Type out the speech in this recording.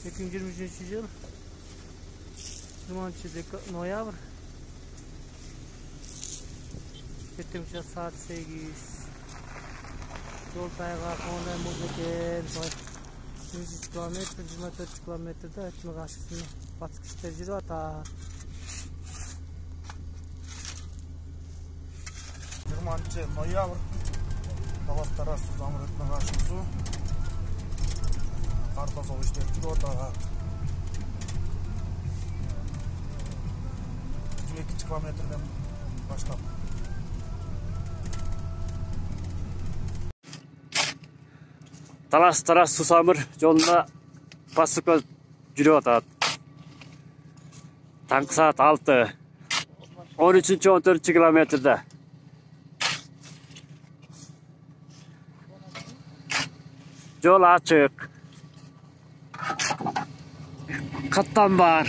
2023 yıl 20 noyabr. Kettimizce saat 8. Yol tayga kondan muzeken. 100 kilometre, 24 kilometrede etme karşısında baskışta жүрүп атат. 20 noyabr. Талаптара су замыр өтме каршысы. Карта сол иштеп жүрүп атат. 22 kilometreden başlap. Талас Сусамыр жолunda Пасука жүрүп атат. Таңкы саат 6. 13-14 километрде. Жол ачык. Каттан бар.